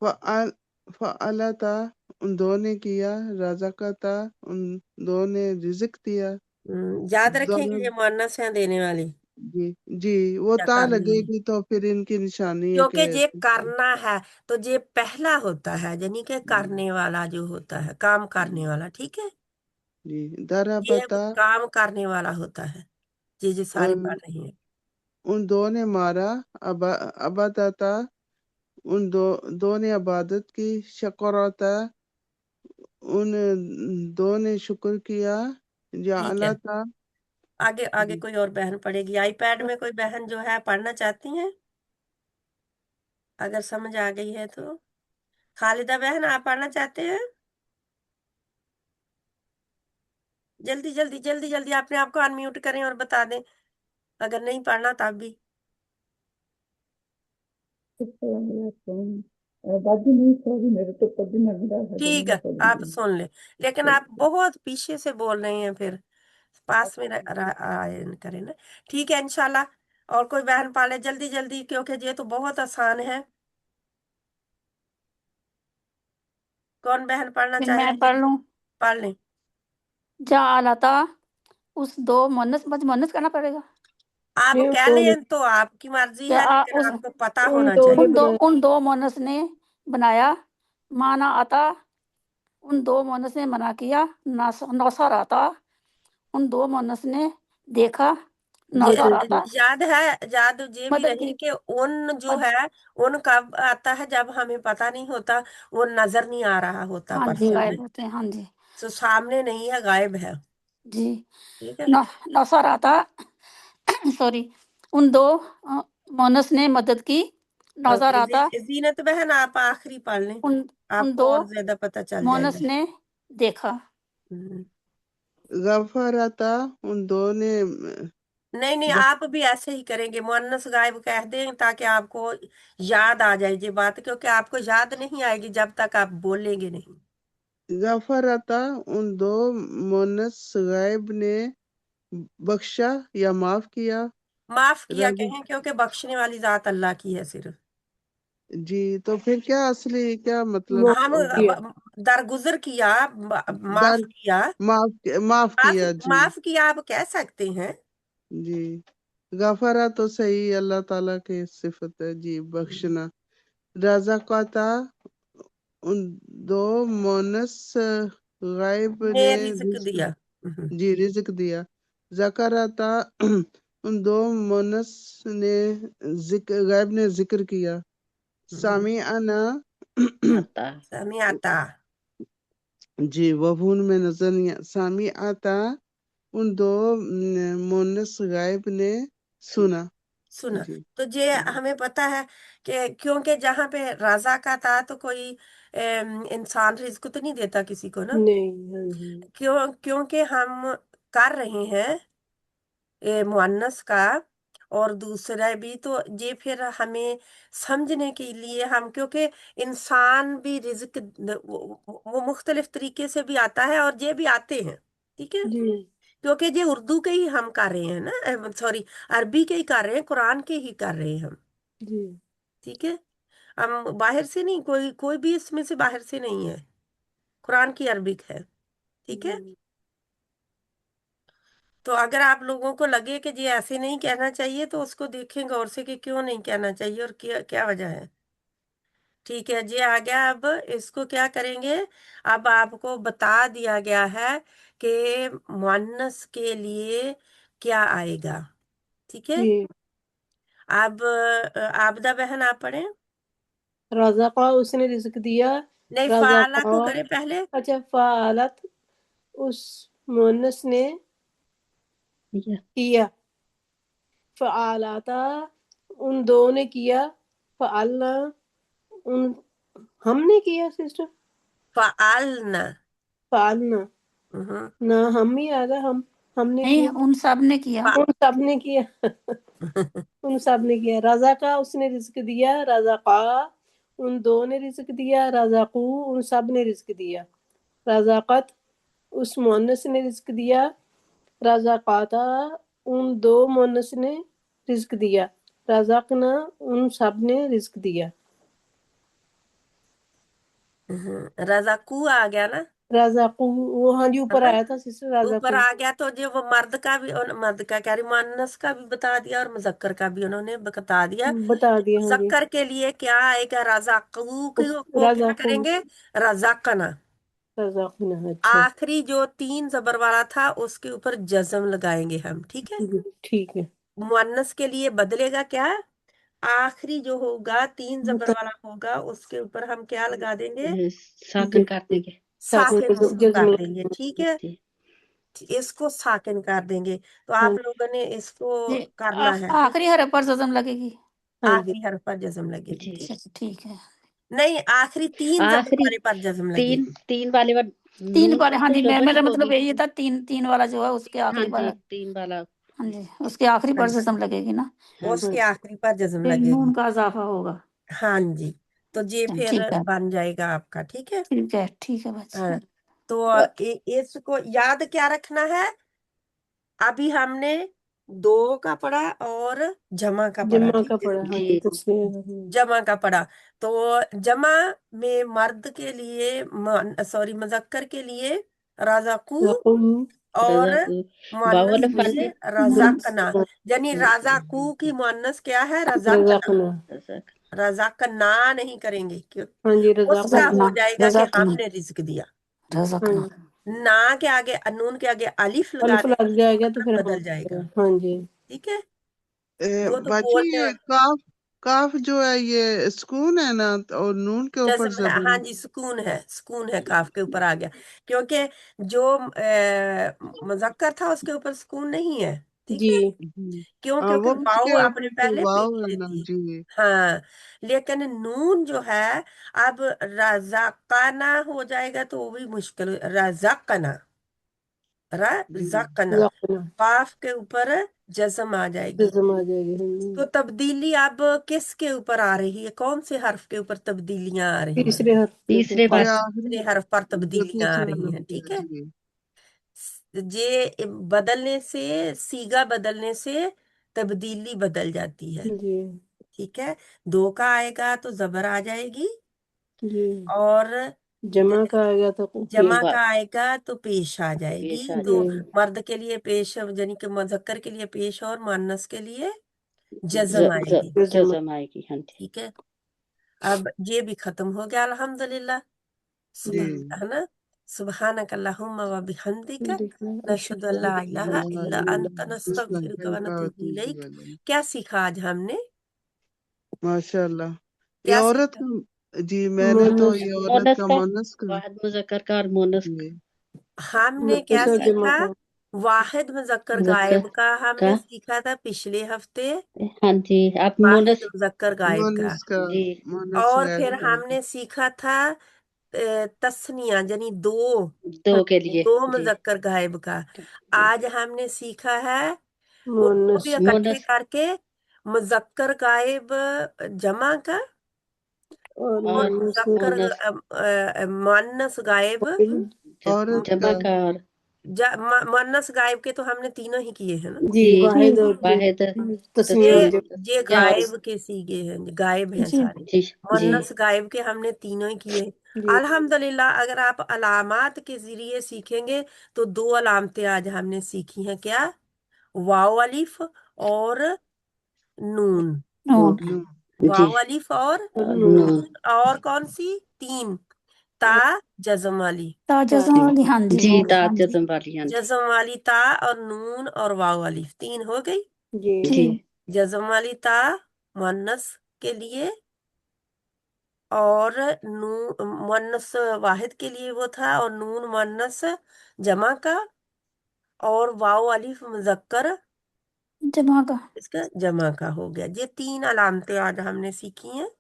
فعلا تا، ان دو نے کیا، رازقہ تا، ان دو نے رزق دیا، یاد رکھیں کہ ضرب یہ مؤنث ہیں دینے والی جی جی وہ یا تا کرنے لگے والی، گی تو پھر ان کی نشانی ہے کہ کیونکہ یہ کرنا ہے تو یہ پہلا ہوتا ہے، یعنی کہ کرنے والا جو ہوتا ہے، کام کرنے والا، ٹھیک ہے، جی درا یہ بتا، کام کرنے والا ہوتا ہے، یہ ساری ان پڑھ رہی ہیں۔ ان دو نے مارا، عبادتا، ان دو نے عبادت کی، شکرتا، ان دو نے شکر کیا، ٹھیک ہے، جعلا تھا۔ آگے آگے کوئی اور بہن پڑھے گی؟ آئی پیڈ میں کوئی بہن جو ہے پڑھنا چاہتی ہیں؟ اگر سمجھ آ گئی ہے تو خالدہ بہن آپ پڑھنا چاہتے ہیں؟ جلدی جلدی جلدی جلدی اپنے آپ کو انمیوٹ کریں اور بتا دیں، اگر نہیں پڑھنا تب بھی ٹھیک ہے، آپ سن لیں، لیکن آپ بہت پیچھے سے بول رہے ہیں، پھر پاس میں کریں نا، ٹھیک ہے انشاءاللہ۔ اور کوئی بہن پالے جلدی جلدی، کیونکہ یہ تو بہت آسان ہے۔ کون بہن پڑھنا پھر چاہے میں گی؟ پڑھ لوں۔ پڑھ لیں۔ جعلتا، اس 2 مونس کرنا پڑے گا۔ آپ نہیں، کہہ دو لیں نے تو آپ کی مرضی ہے، جا لیکن اس آپ کو پتا ان ہونا دو نے چاہیے۔ بنایا، ان دو مونس نے بنایا، مانا آتا، ان 2 مونس نے منا کیا، نوسر آتا، ان 2 مونس نے دیکھا، ये नौजराता याद है, याद ये भी मदद रहे की कि उन जो मद, है, उन कब आता है जब हमें पता नहीं होता, वो नजर नहीं आ रहा होता हाँ जी पर्सन में, गायब होते हैं, हाँ जी तो सामने नहीं है, गायब है। जी। ठीक है। नौसराता सॉरी, उन दो मोनस ने मदद की। ओके, नौजराता जीनत बहन आप आखिरी पढ़ लें, उन उन आपको दो और ज्यादा पता चल मोनस जाएगा। ने देखा। हम्म। गफरता उन दो ने नहीं नहीं, आप भी ऐसे ही करेंगे, मुअन्नस गायब कह दें ताकि आपको याद आ जाए ये बात, क्योंकि आपको याद नहीं आएगी जब तक आप बोलेंगे नहीं। गफरता उन दो मोनस गायब ने बख्शा या माफ किया। माफ किया रज कहें, क्योंकि बख्शने वाली जात अल्लाह की है सिर्फ। जी, तो फिर क्या असली क्या मतलब हम माफ किया। दरगुजर किया, माफ दर किया, माफ माफ माफ किया जी। माफ किया आप कह सकते हैं। जी, गफरा तो सही अल्लाह ताला की सिफत है जी, बख्शना। रज़क़ता उन दो मोनस गायब ने ने रिज्क रिज्क दिया। जी रिज्क दिया। ज़करता उन दो मोनस ने गायब ने जिक्र किया। सामी आना आता सामी आता। जी वफून में नजर नहीं सामी आता उन दो मोनस गायब ने सुना। सुना। जी तो ये हमें पता है कि क्योंकि जहाँ पे राजा का था तो कोई इंसान रिज्क तो नहीं देता किसी को ना, नहीं, हाँ जी, क्योंकि हम कर रहे हैं मुअन्नस का, और दूसरा भी तो ये फिर हमें समझने के लिए हम, क्योंकि इंसान भी रिज्क वो मुख्तलिफ तरीके से भी आता है और ये भी आते हैं। ठीक है। जी, क्योंकि ये उर्दू के ही हम कर रहे हैं ना, सॉरी अरबी के ही कर रहे हैं, कुरान के ही कर रहे हैं हम। जी, ठीक है। हम बाहर से नहीं, कोई कोई भी इसमें से बाहर से नहीं है, कुरान की अरबिक है। ठीक है। जी, तो अगर आप लोगों को लगे कि ये ऐसे नहीं कहना चाहिए तो उसको देखें गौर से कि क्यों नहीं कहना चाहिए और क्या क्या वजह है। ठीक है जी, आ गया। अब इसको क्या करेंगे, अब आपको बता दिया गया है कि मुअन्नस के लिए क्या आएगा। ठीक है। जी। अब आबदा बहन आप पढ़ें। रज़क़ा उसने रिज़्क दिया। नहीं, फाला रज़क़ा को करें पहले। अच्छा, फ़अलत उस मुअन्नस ने किया किया। फ़अलता उन दो ने किया। फ़अलना उन हमने किया सिस्टर। फ़अलना। फ़अलना हम्म। ना हम ही आएगा, हमने नहीं, किया। उन सब ने किया। उन सब ने किया। उन सब ने किया। रज़क़ा उसने रिज़्क दिया। रज़क़ा उन दो ने रिज़्क दिया। रज़क़ू उन सब ने रिज़्क दिया। रज़क़त उस मुअन्नस ने रिज़्क दिया। रज़क़ता उन दो मुअन्नस ने रिज़्क दिया। रज़क़ना उन सब ने रिज़्क दिया। रज़ाकू आ गया ना, रज़क़ू वो हाँ जी है ऊपर ना। आया था सिस्टर, ऊपर रज़क़ू। आ गया तो जो वो मर्द का भी, और मर्द का कह रही, मुअन्नस का भी बता दिया और मुज़क्कर का भी उन्होंने बता दिया। बता दिया हाँ जी। मुज़क्कर के लिए क्या आएगा, रज़ाकू को क्या रज़क़ू करेंगे, रज़ाकना। रज़क़ना अच्छा आखिरी जो तीन जबर वाला था उसके ऊपर जज्म लगाएंगे हम। ठीक है। ठीक है। मुअन्नस के लिए बदलेगा क्या, आखिरी जो होगा तीन जबर बता वाला होगा उसके ऊपर हम क्या लगा देंगे, साकन कर देंगे साकिन साकिन उसको जज्म कर देंगे। ठीक है। जी इसको साकिन कर देंगे। तो हाँ आप लोगों ने इसको ये करना है। ठीक। आखिरी हरफ पर जज्म लगेगी। हाँ जी आखिरी हर्फ पर जज्म लगेगी। जी ठीक। ठीक है। नहीं, आखिरी तीन जबर आखिरी वाले पर जज्म तीन लगेगी। तीन वाले बार तीन नून बार, की हाँ तो जी, जबर मेरा ही मतलब होगी यही था, तीन तीन वाला जो है उसके हाँ आखिरी जी पर। तीन वाला हाँ जी, उसके आखिरी हाँ पर जी, जज्म लगेगी ना, हाँ उसके जी आखिरी पर जज्म फिर नून लगेगी। का इजाफा होगा। हाँ जी। तो ये फिर ठीक है, बन जाएगा आपका। ठीक है। ठीक है, ठीक है हाँ। बच्चे। तो इसको याद क्या रखना है, अभी हमने दो का पढ़ा और जमा का पढ़ा। जमा ठीक का है। पड़ा हाँ जी जी तस्वीर जमा का पढ़ा। तो जमा में मर्द के लिए, सॉरी मुजक्कर के लिए रज़ाकू, और रजा को मुअन्नस बावल के लिए फल्ले रज़ाकना। यानी रज़ाकू की मुअन्नस क्या है, रज़ाकना। रज़ाकना रजा रज़ाकना नहीं करेंगे, क्यों, हाँ जी उसका रज़ाकना हो रज़कना, जाएगा कि रज़कना, हमने रिज्क दिया। हाँ रज़कना। जी ना के आगे, नून के आगे अलिफ लगा अल्फ लग देंगे तो जाएगा तो मतलब फिर हाँ बदल जाएगा। हाँ जी ठीक है, वो तो बाजी बोलते ये हैं काफ काफ जो है ये सुकून है ना, और नून के ऊपर जज्म है। जबर हाँ है। जी, सुकून है, काफ के ऊपर आ गया, क्योंकि जो मुजक्कर था उसके ऊपर सुकून नहीं है, ठीक जी है, जी। क्यों? हाँ, क्योंकि वो वाव उसके आपने ऊपर जो पहले वाव पेश है ना लेती है। जी। हाँ, लेकिन नून जो है, अब रज़ाकाना हो जाएगा तो वो भी मुश्किल, रज़ाकना, जी रज़ाकना, रखना काफ के ऊपर जज्म आ जाएगी। जज्म आ जाएगी। तो तब्दीली अब किसके ऊपर आ रही है, कौन से हर्फ के ऊपर तब्दीलियां आ रही हैं? तीसरे हर्फ के तीसरे ये बार तीसरे हर्फ पर जो तब्दीलियां आ तीसरा रही हैं, हर्फ ठीक है है। जी। ये बदलने से, सीगा बदलने से तब्दीली बदल जाती है, जी ठीक है। दो का आएगा तो जबर आ जाएगी, जी। और जमा का आएगा तो जमा पेश का आएगा तो पेश आ जाएगी। पेश आ तो जी मर्द के लिए पेश, यानी कि मुज़क्कर के लिए पेश, और मुअन्नस के लिए ज, जज्म ज, आएगी, जमा जज़म आएगी। हाँ जी। ठीक है। अब ये भी खत्म हो गया, अल्हम्दुलिल्लाह। जी है ना। सुबहानक अल्लाहुम्मा व बिहम्दिक देखना नशहदु अल्ला इलाहा इल्ला अंत नस्तगफिरुक व नतूबु इलैक। माशाल्लाह। क्या सीखा आज हमने? ये क्या औरत सीखा? का जी, मैंने तो मोनस ये औरत मोनस का का, मोनस का वाहिद मुजक्कर का और मोनस जी। हमने क्या मुन्नस और जमा सीखा? का वाहिद मुजक्कर मुजक्कर गायब का का। हमने सीखा था पिछले हफ्ते, हाँ जी, आप वाहिद मोनस। मुजक्कर गायब का। मोनस का जी मोनस और गायब फिर का हमने सीखा था तस्निया, यानी दो, दो के लिए। दो जी मुजक्कर गायब का। जी। आज हमने सीखा है उनको मोनस भी इकट्ठे मोनस करके, मुजक्कर गायब जमा का, और और और मोनस मुजक्कर मोनस मुअन्नस गायब, औरत जमा का का और मुअन्नस गायब के तो हमने तीनों ही किए हैं ना। जी जी वाहिद और वाहिद तस्निया ये तस्नीम जमा ये या और गायब के सीगे हैं, गायब हैं जी सारे। जी जी मुअन्नस गायब के हमने तीनों ही किए। जी अल्हम्दुलिल्लाह, अगर आप अलामात के जरिए सीखेंगे तो दो अलामतें आज हमने सीखी हैं, क्या? वाव अलिफ और नून। नून। नो जी। वाव अलिफ और और नो नून और कौन सी? तीन। ता, जज़म वाली, ताजज़म वाली, हाँ जी जी वो, हाँ दाद जी जज़म वाली। हाँ जी जज़म वाली ता और नून और वाव अलिफ, तीन हो गई। जी जी जी जज़म वाली ता मुअन्नस के लिए, और नू मुअन्नस वाहिद के लिए वो था, और नून मुअन्नस जमा का, और वाव अलिफ मुजक्कर जमा का। इसका जमा का हो गया। ये तीन अलामतें आज हमने सीखी हैं।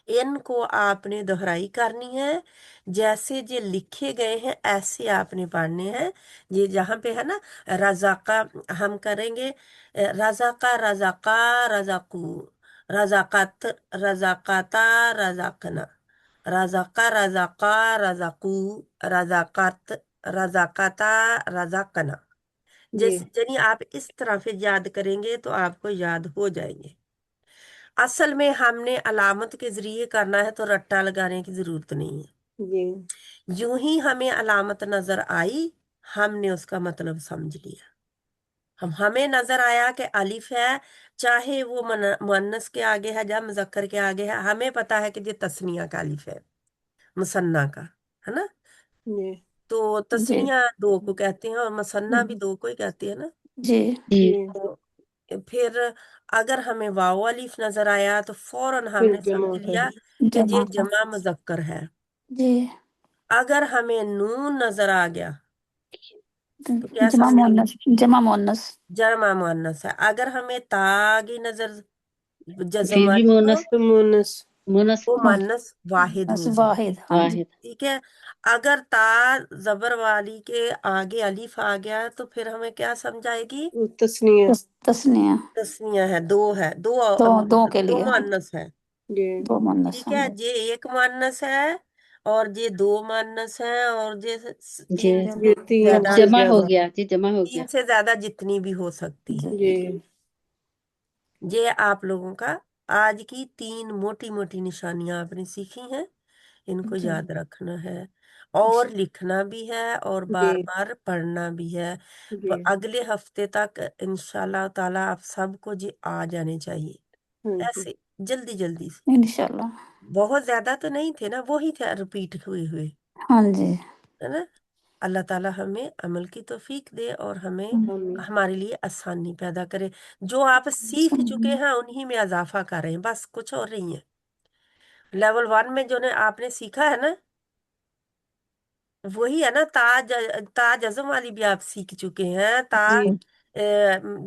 इनको आपने दोहराई करनी है, जैसे जे लिखे गए हैं ऐसे आपने पढ़ने हैं। ये जहाँ पे है ना, रजाका, हम करेंगे रजाका, रजाका, रजाकू, रजाकत, रजाकाता, रजाकना, रजाका, रजाका, रजाकू, रजाकत, रजाकाता, रजाकना। जी जैसे यानी आप इस तरह से याद करेंगे तो आपको याद हो जाएंगे। असल में हमने अलामत के जरिए करना है, तो रट्टा लगाने की जरूरत नहीं है। जी यूं ही हमें अलामत नजर आई, हमने उसका मतलब समझ लिया। हमें नजर आया कि अलिफ है, चाहे वो मुअन्नस के आगे है या मुजक्कर के आगे है, हमें पता है कि ये तस्निया का अलिफ है, मुसन्ना का, है ना। जी तो जी तस्निया दो को कहते हैं, और मुसन्ना भी दो को ही कहते हैं ना। जी जी जी तो फिर अगर हमें वाव अलिफ नजर आया तो फौरन फिर हमने जमा समझ का लिया कि जमा ये का। जमा मुजक्कर है। जी अगर हमें नून नजर आ गया तो क्या जमा समझेंगे? मुअन्नस, जमा मुअन्नस। जमा मुअन्नस है। अगर हमें तागी नजर, जज्म फिर भी वाली, मोनस तो मोनस मोनस तो मुअन्नस वाहिद मुअन्नस हो गई, वाहिद, हाँ जी। वाहिद। ठीक है। अगर ता जबर वाली के आगे अलिफ आ गया तो फिर हमें क्या समझाएगी? तस्निया तस्निया, तस्निया है, दो है, दो दो के दो लिए, हाँ जी। मुअन्नस है, जी दो मुअन्नस, ठीक हाँ है। जी। ये एक मुअन्नस है, और ये दो मुअन्नस है, और ये जे तीन से ये तीन ज्यादा, से जमा हो ज्यादा गया जी, जमा हो तीन गया। से ज्यादा जितनी भी हो सकती हैं। जी ये आप लोगों का आज की तीन मोटी मोटी निशानियां आपने सीखी हैं, इनको जी याद रखना है, और लिखना भी है, और बार जी बार पढ़ना भी है। जी अगले हफ्ते तक इंशाल्लाह ताला आप सबको जी आ जाने चाहिए, हाँ जी ऐसे जल्दी जल्दी से। इंशाल्लाह। बहुत ज्यादा तो नहीं थे ना, वो ही थे रिपीट हुए हुए, हाँ जी। है ना। اللہ تعالیٰ ہمیں عمل کی توفیق دے اور ہمیں آمین ہمارے لیے آسانی پیدا کرے. جو آپ سیکھ چکے ہیں انہی میں اضافہ کر رہے ہیں، بس کچھ اور نہیں ہے. لیول 1 میں جو آپ نے سیکھا ہے نا، وہی ہے نا. تاج ازم والی بھی آپ سیکھ چکے ہیں. جی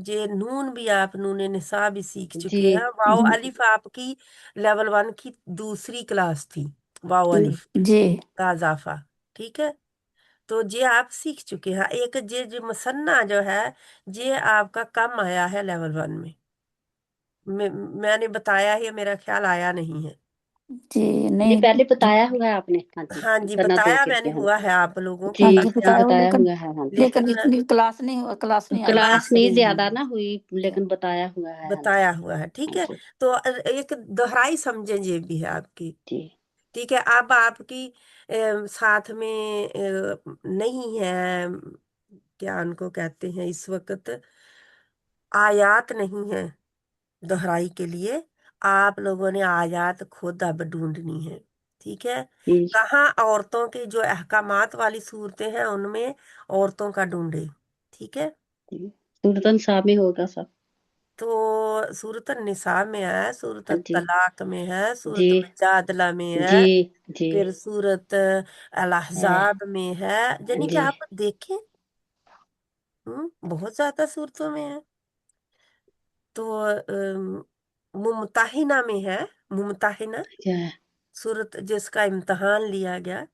جے نون بھی آپ نون نساء بھی سیکھ جی چکے ہیں. واو الف آپ کی لیول 1 کی دوسری کلاس تھی، واو الف جی کا اضافہ. ٹھیک ہے، تو یہ آپ سیکھ چکے ہیں. ایک جو مثنیٰ جو ہے یہ آپ کا کم آیا ہے لیول 1 میں. میں نے بتایا ہے، میرا خیال آیا نہیں ہے. جی یہ نہیں پہلے بتایا ہوا ہے آپ نے. ہاں جی، ہاں جی سنا 2 بتایا کے میں نے امتحان. ہوا ہے آپ لوگوں کو جی جی تاکہ بتایا آپ، ہوا، بتایا لیکن ہوا ہے. ہاں جی، لیکن لیکن اتنی کلاس نہیں ہوا، کلاس نہیں آئی. کلاس کلاس نہیں نہیں زیادہ ہوئی، نہ ہوئی لیکن بتایا ہوا ہے. ہاں جی بتایا ہوا ہے. ٹھیک ہے، جی تو ایک دہرائی سمجھیں یہ بھی ہے آپ کی. جی ٹھیک ہے، اب آپ کی ساتھ میں نہیں ہے، کیا ان کو کہتے ہیں اس وقت، آیات نہیں ہے دہرائی کے لیے. آپ لوگوں نے آیات خود اب ڈھونڈنی ہے. ٹھیک ہے، جی کہاں عورتوں کے جو احکامات والی صورتیں ہیں ان میں عورتوں کا ڈھونڈے. ٹھیک ہے، جی. سورۃ النساء میں ہوگا سب. تو سورۃ النساء میں ہے، سورۃ ہاں جی الطلاق میں ہے، جی سورۃ مجادلہ میں ہے، جی جی پھر سورۃ ہے. الاحزاب میں ہے. یعنی کہ جی آپ دیکھیں بہت زیادہ صورتوں میں ہے. تو ممتحنہ میں ہے، ممتحنہ کیا صورت جس کا امتحان لیا گیا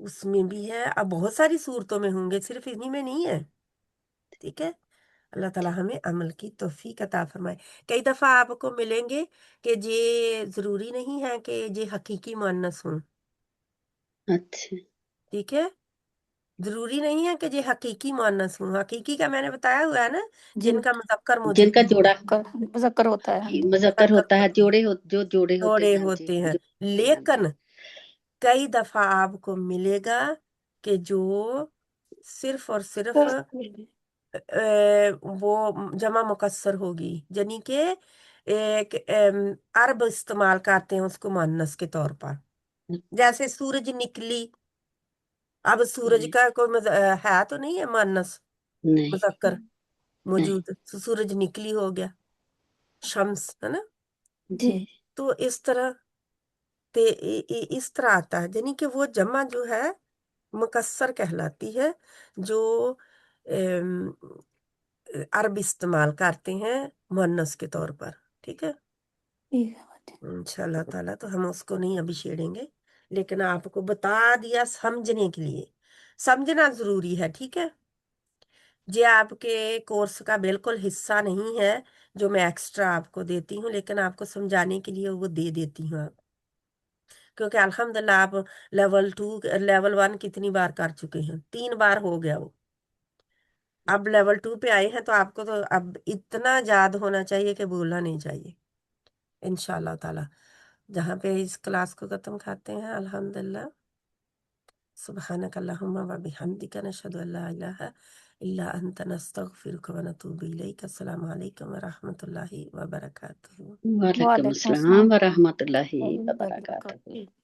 اس میں بھی ہے. اب بہت ساری صورتوں میں ہوں گے، صرف انہی میں نہیں ہے. ٹھیک ہے، اللہ تعالیٰ ہمیں عمل کی توفیق عطا فرمائے. کئی دفعہ آپ کو ملیں گے کہ یہ ضروری نہیں ہے کہ یہ حقیقی مؤنث ہوں. اچھا. ٹھیک ہے، ضروری نہیں ہے کہ یہ حقیقی مؤنث ہوں. حقیقی کا میں نے بتایا ہوا ہے نا، جی جن کا مذکر جن کا موجود ہو، جوڑا مذکر ہوتا ہے. جی مذکر مذکر ہوتا ہے، ہوتا ہے، جوڑے جو جوڑے ہوتے جوڑے ہیں. جی ہوتے ہیں. جو ہاں جی لیکن کئی دفعہ آپ کو ملے گا کہ جو صرف اور صرف وہ جمع مکسر ہوگی، یعنی کہ ایک عرب استعمال کرتے ہیں اس کو مؤنث کے طور پر. جیسے سورج نکلی، اب سورج کا کوئی ہے تو نہیں ہے مؤنث نہیں مذکر نہیں. موجود، تو سورج نکلی ہو گیا، شمس ہے نا. جی تو اس طرح اس طرح آتا ہے، یعنی کہ وہ جمع جو ہے مکسر کہلاتی ہے، جو عرب استعمال کرتے ہیں مؤنث کے طور پر. ٹھیک ہے، ٹھیک ہے. انشاءاللہ تعالیٰ تو ہم اس کو نہیں ابھی چھیڑیں گے، لیکن آپ کو بتا دیا سمجھنے کے لیے. سمجھنا ضروری ہے. ٹھیک ہے، یہ آپ کے کورس کا بالکل حصہ نہیں ہے جو میں ایکسٹرا آپ کو دیتی ہوں، لیکن آپ کو سمجھانے کے لیے وہ دے دیتی ہوں. آپ کیونکہ الحمدللہ آپ لیول 2 لیول 1 کتنی بار کر چکے ہیں، 3 بار ہو گیا وہ. اب لیول 2 پہ آئے ہیں تو آپ کو تو اب اتنا یاد ہونا چاہیے کہ بھولنا نہیں چاہیے انشاءاللہ تعالی. جہاں پہ اس کلاس کو ختم کرتے ہیں. الحمدللہ، سبحانک اللہم و بحمدک، نشہد ان لا الہ الا انت، نستغفرک و نتوب الیک. السلام علیکم و رحمۃ اللہ وبرکاتہ. وعلیکم وعلیکم السلام السلام ورحمۃ اللہ ورحمۃ اللہ وبرکاتہ. وبرکاتہ.